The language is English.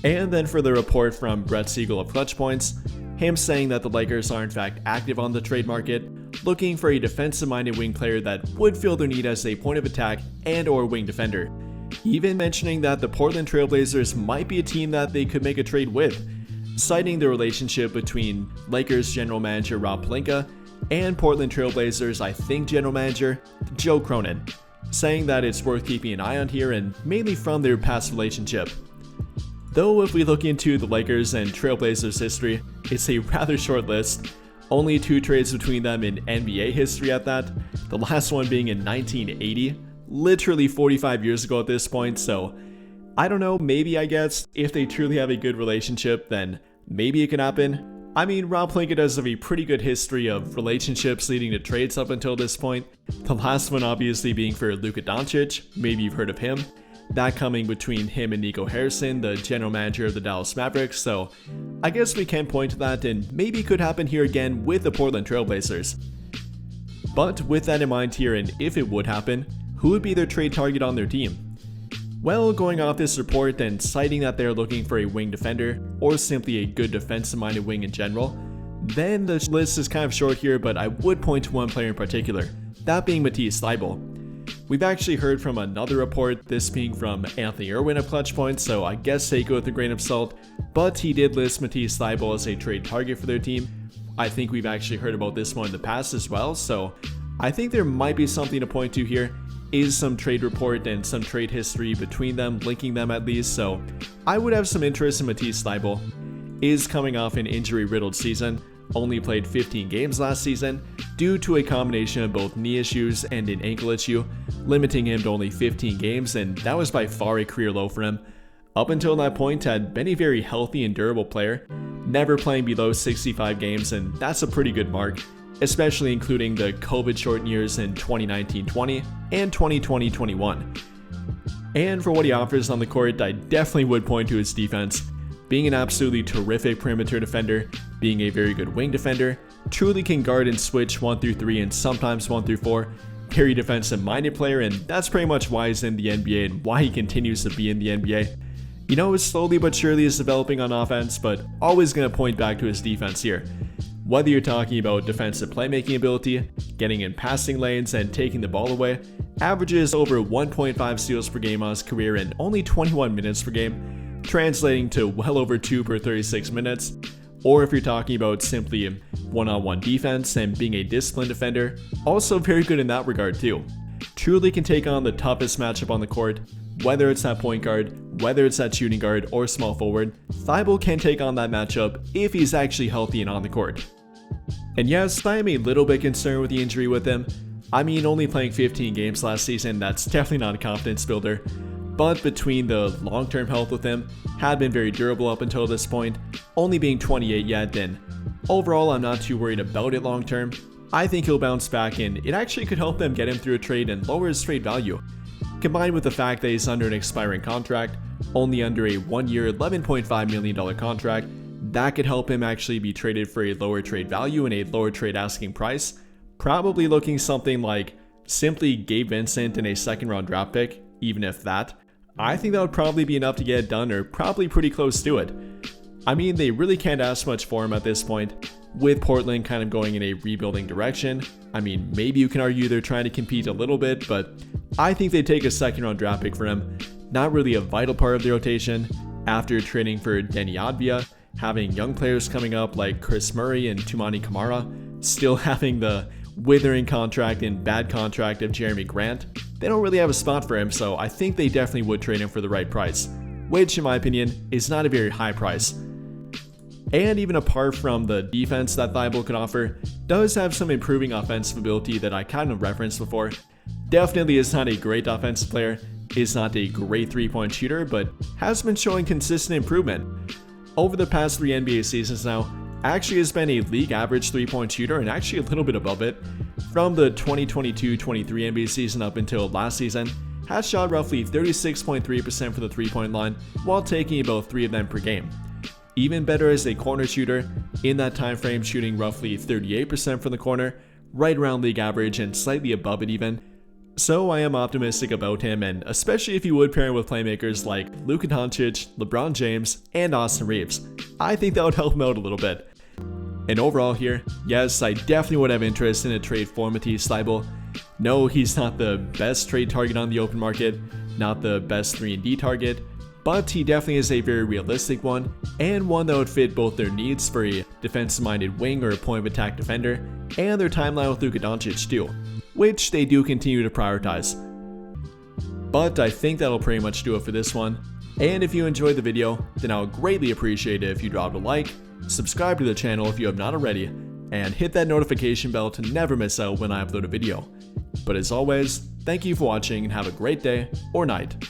And then for the report from Brett Siegel of Clutch Points, him saying that the Lakers are in fact active on the trade market, looking for a defensive-minded wing player that would fill their need as a point of attack and or wing defender. Even mentioning that the Portland Trail Blazers might be a team that they could make a trade with, citing the relationship between Lakers general manager Rob Pelinka and Portland Trail Blazers general manager Joe Cronin, saying that it's worth keeping an eye on here and mainly from their past relationship. Though if we look into the Lakers and Trailblazers history, it's a rather short list, only 2 trades between them in NBA history at that, the last one being in 1980, literally 45 years ago at this point, so I don't know, maybe I guess if they truly have a good relationship, then maybe it can happen. I mean, Rob Pelinka does have a pretty good history of relationships leading to trades up until this point, the last one obviously being for Luka Doncic, maybe you've heard of him. That coming between him and Nico Harrison, the general manager of the Dallas Mavericks, so I guess we can point to that and maybe could happen here again with the Portland Trail Blazers. But with that in mind here, and if it would happen, who would be their trade target on their team? Well, going off this report and citing that they're looking for a wing defender, or simply a good defensive-minded wing in general, then the list is kind of short here, but I would point to one player in particular, that being Matisse Thybulle. We've actually heard from another report, this being from Anthony Irwin of Clutch Points, so I guess take it with a grain of salt, but he did list Matisse Thybulle as a trade target for their team. I think we've actually heard about this one in the past as well, so I think there might be something to point to here, is some trade report and some trade history between them, linking them at least, so I would have some interest in Matisse Thybulle. Is coming off an injury-riddled season, only played 15 games last season due to a combination of both knee issues and an ankle issue, limiting him to only 15 games, and that was by far a career low for him. Up until that point had been a very healthy and durable player, never playing below 65 games, and that's a pretty good mark, especially including the COVID-shortened years in 2019-20 and 2020-21. And for what he offers on the court, I definitely would point to his defense. Being an absolutely terrific perimeter defender, being a very good wing defender, truly can guard and switch 1 through 3 and sometimes 1 through 4, very defensive minded player, and that's pretty much why he's in the NBA and why he continues to be in the NBA. You know, slowly but surely is developing on offense, but always going to point back to his defense here. Whether you're talking about defensive playmaking ability, getting in passing lanes and taking the ball away, averages over 1.5 steals per game on his career in only 21 minutes per game, translating to well over 2 per 36 minutes, or if you're talking about simply one-on-one defense and being a disciplined defender, also very good in that regard too. Truly can take on the toughest matchup on the court, whether it's that point guard, whether it's that shooting guard or small forward, Thybulle can take on that matchup if he's actually healthy and on the court. And yes, I am a little bit concerned with the injury with him. I mean, only playing 15 games last season, that's definitely not a confidence builder. But between the long-term health with him, had been very durable up until this point, only being 28 yet, and overall I'm not too worried about it long-term. I think he'll bounce back and it actually could help them get him through a trade and lower his trade value. Combined with the fact that he's under an expiring contract, only under a 1-year $11.5 million contract, that could help him actually be traded for a lower trade value and a lower trade asking price. Probably looking something like simply Gabe Vincent and a 2nd round draft pick, even if that. I think that would probably be enough to get it done, or probably pretty close to it. I mean, they really can't ask much for him at this point, with Portland kind of going in a rebuilding direction. I mean, maybe you can argue they're trying to compete a little bit, but I think they take a 2nd round draft pick for him. Not really a vital part of the rotation, after trading for Denny Advia, having young players coming up like Chris Murray and Toumani Camara, still having the withering contract and bad contract of Jeremy Grant. They don't really have a spot for him, so I think they definitely would trade him for the right price, which in my opinion is not a very high price. And even apart from the defense that Thybulle could offer, does have some improving offensive ability that I kind of referenced before. Definitely is not a great offensive player, is not a great 3-point shooter, but has been showing consistent improvement. Over the past 3 NBA seasons now, actually has been a league average 3-point shooter and actually a little bit above it. From the 2022-23 NBA season up until last season, has shot roughly 36.3% for the 3-point line while taking about 3 of them per game. Even better as a corner shooter, in that time frame shooting roughly 38% from the corner, right around league average and slightly above it even. So I am optimistic about him, and especially if you would pair him with playmakers like Luka Doncic, LeBron James, and Austin Reeves. I think that would help him out a little bit. And overall here, yes, I definitely would have interest in a trade for Matisse Thybulle. No, he's not the best trade target on the open market, not the best 3&D target, but he definitely is a very realistic one, and one that would fit both their needs for a defensive-minded wing or point of attack defender, and their timeline with Luka Doncic too, which they do continue to prioritize. But I think that'll pretty much do it for this one, and if you enjoyed the video, then I would greatly appreciate it if you dropped a like, subscribe to the channel if you have not already, and hit that notification bell to never miss out when I upload a video. But as always, thank you for watching and have a great day or night.